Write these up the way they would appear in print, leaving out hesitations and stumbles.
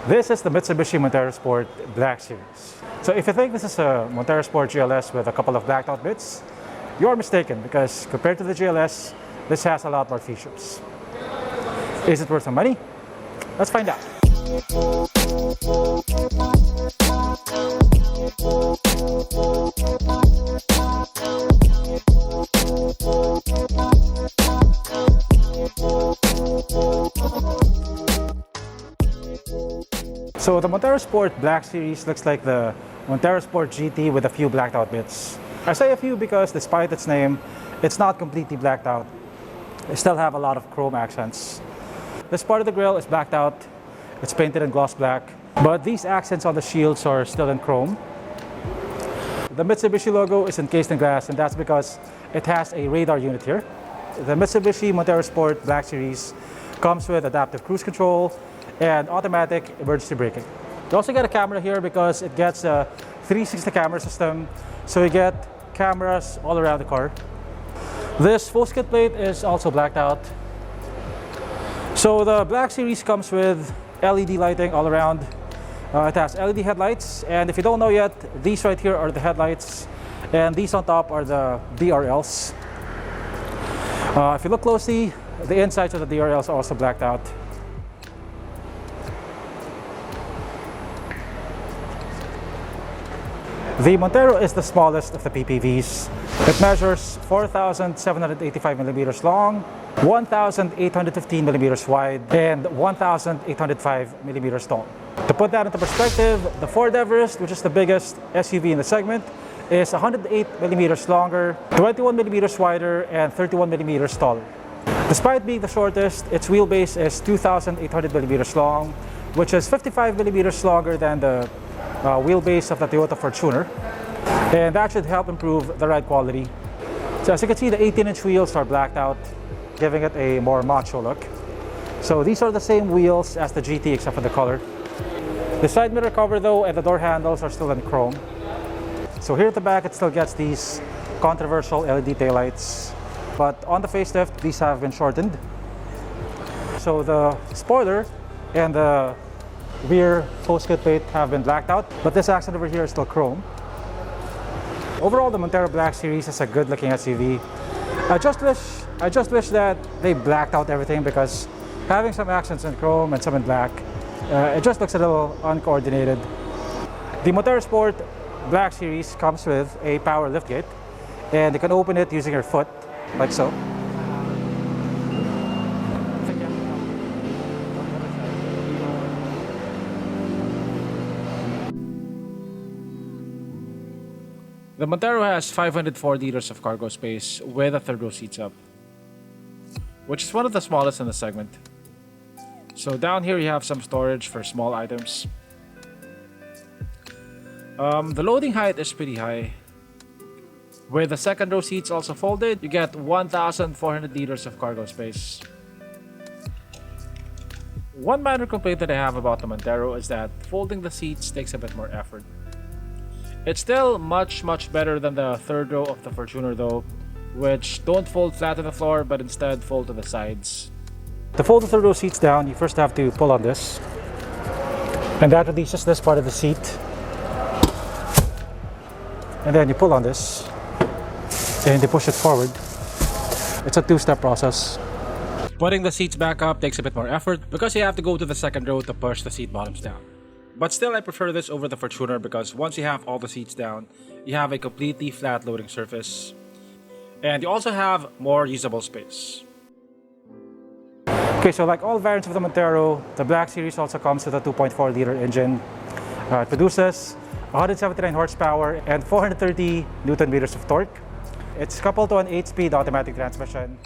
This is the Mitsubishi Montero Sport Black Series. So if you think this is a Montero Sport GLS with a couple of blacked out bits, you're mistaken because compared to the GLS, this has a lot more features. Is it worth the money? Let's find out. So the Montero Sport Black Series looks like the Montero Sport GT with a few blacked out bits. I say a few because despite its name, it's not completely blacked out. They still have a lot of chrome accents. This part of the grille is blacked out. It's painted in gloss black, but these accents on the shields are still in chrome. The Mitsubishi logo is encased in glass, and that's because it has a radar unit here. The Mitsubishi Montero Sport Black Series comes with adaptive cruise control and automatic emergency braking. You also get a camera here because it gets a 360 camera system, so you get cameras all around the car. This full skid plate is also blacked out. So the Black Series comes with LED lighting all around. It has LED headlights, and if you don't know yet, these right here are the headlights, and these on top are the DRLs. If you look closely, the insides of the DRLs are also blacked out. The Montero is the smallest of the PPVs. It measures 4,785 millimeters long, 1,815 millimeters wide, and 1,805 millimeters tall. To put that into perspective, the Ford Everest, which is the biggest SUV in the segment, is 108 millimeters longer, 21 millimeters wider, and 31 millimeters taller. Despite being the shortest, its wheelbase is 2,800 millimeters long, which is 55 millimeters longer than the wheelbase of the Toyota Fortuner, and that should help improve the ride quality. So as you can see, the 18-inch wheels are blacked out, giving it a more macho look. So these are the same wheels as the GT except for the color. The side mirror cover though and the door handles are still in chrome. So here at the back it still gets these controversial LED taillights, but on the facelift these have been shortened. So the spoiler and the rear full skid plate have been blacked out, but this accent over here is still chrome. Overall, the Montero Black Series is a good looking SUV. I just wish that they blacked out everything, because having some accents in chrome and some in black, it just looks a little uncoordinated. The Montero Sport Black Series comes with a power liftgate, and you can open it using your foot, like so. The Montero has 504 liters of cargo space with a third row seats up, which is one of the smallest in the segment. So down here you have some storage for small items. The loading height is pretty high. With the second row seats also folded, you get 1,400 liters of cargo space. One minor complaint that I have about the Montero is that folding the seats takes a bit more effort. It's still much better than the third row of the Fortuner though, which don't fold flat on the floor but instead fold to the sides. To fold the third row seats down, you first have to pull on this, and that releases this part of the seat. And then you pull on this, and you push it forward. It's a two-step process. Putting the seats back up takes a bit more effort because you have to go to the second row to push the seat bottoms down. But still, I prefer this over the Fortuner because once you have all the seats down, you have a completely flat loading surface. And you also have more usable space. Okay, so like all variants of the Montero, the Black Series also comes with a 2.4 liter engine. It produces 179 horsepower and 430 Newton meters of torque. It's coupled to an 8-speed automatic transmission.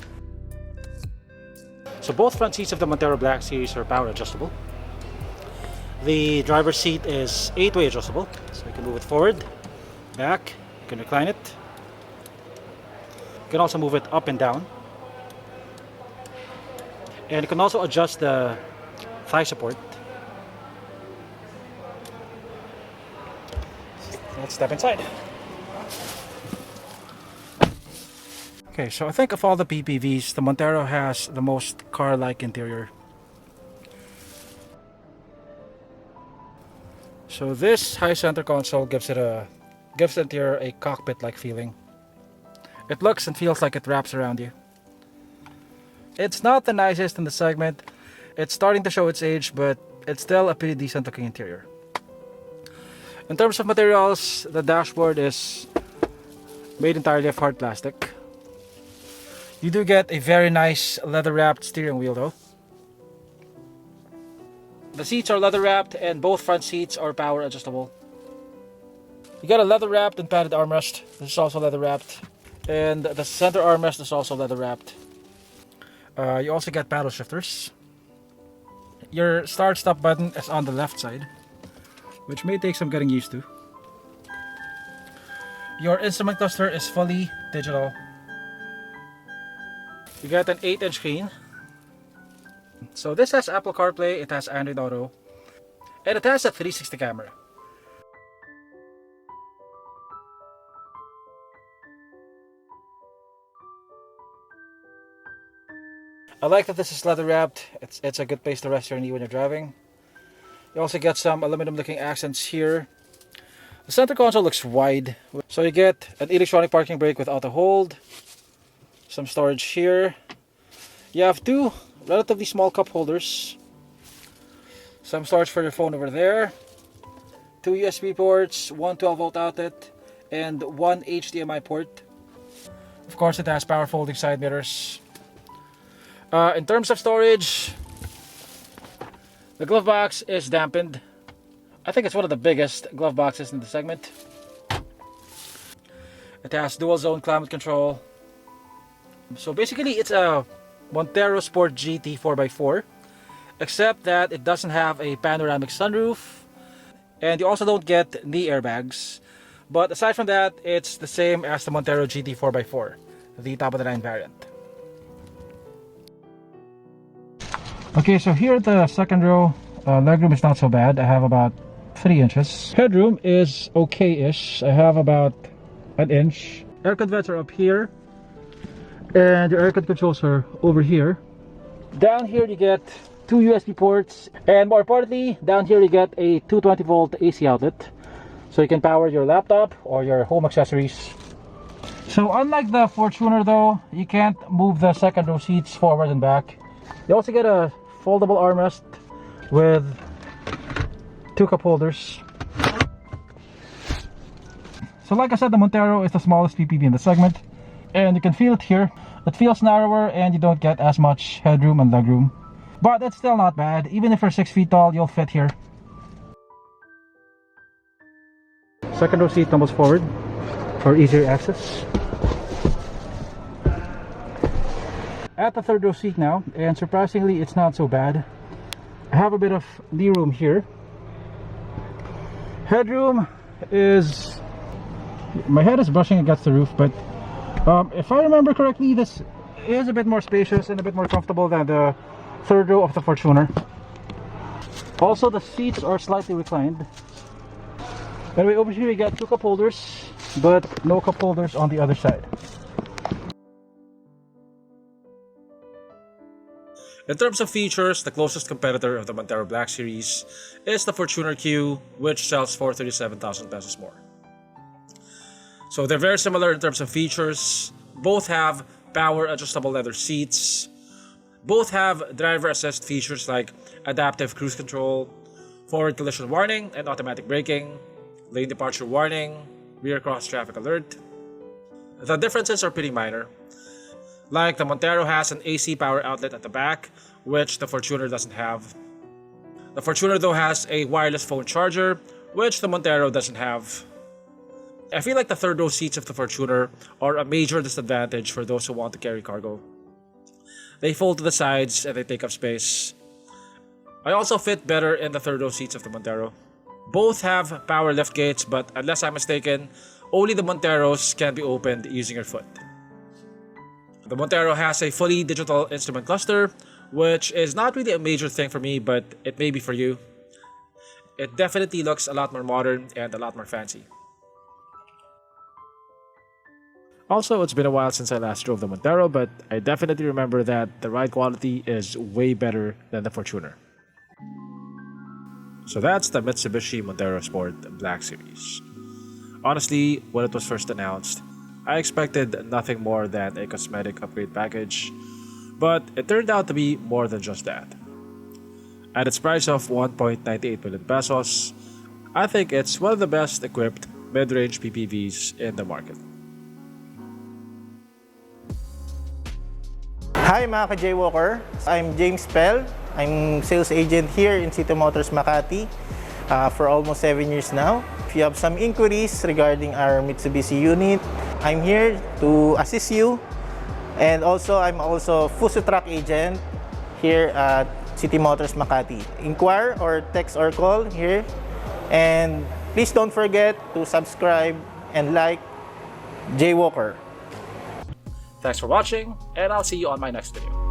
So both front seats of the Montero Black Series are power adjustable. The driver's seat is 8-way adjustable, so you can move it forward, back, you can recline it. You can also move it up and down. And you can also adjust the thigh support. Let's step inside. Okay, so I think of all the PPVs, the Montero has the most car-like interior. So this high center console gives the interior a cockpit-like feeling. It looks and feels like it wraps around you. It's not the nicest in the segment. It's starting to show its age, but it's still a pretty decent looking interior. In terms of materials, the dashboard is made entirely of hard plastic. You do get a very nice leather wrapped steering wheel though. The seats are leather wrapped and both front seats are power adjustable. You got a leather wrapped and padded armrest. This is also leather wrapped. And the center armrest is also leather wrapped. You also get paddle shifters. Your start stop button is on the left side, which may take some getting used to. Your instrument cluster is fully digital. You get an 8-inch screen. So this has Apple CarPlay, it has Android Auto, and it has a 360 camera. I like that this is leather wrapped. It's a good place to rest your knee when you're driving. You also get some aluminum looking accents here. The center console looks wide. So you get an electronic parking brake with auto hold. Some storage here. You have two relatively small cup holders. Some storage for your phone over there. Two USB ports, one 12-volt outlet, and one HDMI port. Of course, it has power folding side mirrors. In terms of storage, the glove box is dampened. I think it's one of the biggest glove boxes in the segment. It has dual zone climate control. So basically it's a Montero Sport GT 4x4, except that it doesn't have a panoramic sunroof, and you also don't get knee airbags. But aside from that, it's the same as the Montero GT 4x4, the top of the line variant. Okay, so here at the second row, legroom is not so bad. I have about 3 inches. Headroom is okay-ish. I have about an inch. Aircon vents are up here, and your aircon controls are over here. Down here you get 2 USB ports, and more importantly, down here you get a 220-volt AC outlet, so you can power your laptop or your home accessories. So unlike the Fortuner though, you can't move the second row seats forward and back. You also get a foldable armrest with 2 cup holders. So like I said, the Montero is the smallest PPV in the segment, and you can feel it here. It feels narrower and you don't get as much headroom and legroom, but it's still not bad. Even if you're 6 feet tall, you'll fit here. Second row seat tumbles forward for easier access. At the third row seat now, and surprisingly it's not so bad. I have a bit of knee room here. Headroom is... my head is brushing against the roof, but if I remember correctly, this is a bit more spacious and a bit more comfortable than the third row of the Fortuner. Also, the seats are slightly reclined. Anyway, over here you got 2 cup holders, but no cup holders on the other side. In terms of features, the closest competitor of the Montero Black Series is the Fortuner Q, which sells for 37,000 pesos more. So they're very similar in terms of features. Both have power adjustable leather seats. Both have driver assist features like adaptive cruise control, forward collision warning and automatic braking, lane departure warning, rear cross traffic alert. The differences are pretty minor. Like the Montero has an AC power outlet at the back, which the Fortuner doesn't have. The Fortuner though has a wireless phone charger, which the Montero doesn't have. I feel like the third row seats of the Fortuner are a major disadvantage for those who want to carry cargo. They fold to the sides and they take up space. I also fit better in the third row seats of the Montero. Both have power lift gates, but unless I'm mistaken, only the Monteros can be opened using your foot. The Montero has a fully digital instrument cluster, which is not really a major thing for me, but it may be for you. It definitely looks a lot more modern and a lot more fancy. Also, it's been a while since I last drove the Montero, but I definitely remember that the ride quality is way better than the Fortuner. So that's the Mitsubishi Montero Sport Black Series. Honestly, when it was first announced, I expected nothing more than a cosmetic upgrade package, but it turned out to be more than just that. At its price of 1.98 million pesos, I think it's one of the best equipped mid-range PPVs in the market. Hi mga ka-Jaywalker, I'm James Pell. I'm sales agent here in Citimotors Makati for almost 7 years now. If you have some inquiries regarding our Mitsubishi unit, I'm here to assist you. And also, I'm also Fuso Truck agent here at Citimotors Makati. Inquire or text or call here. And please don't forget to subscribe and like Jaywalker. Thanks for watching, and I'll see you on my next video.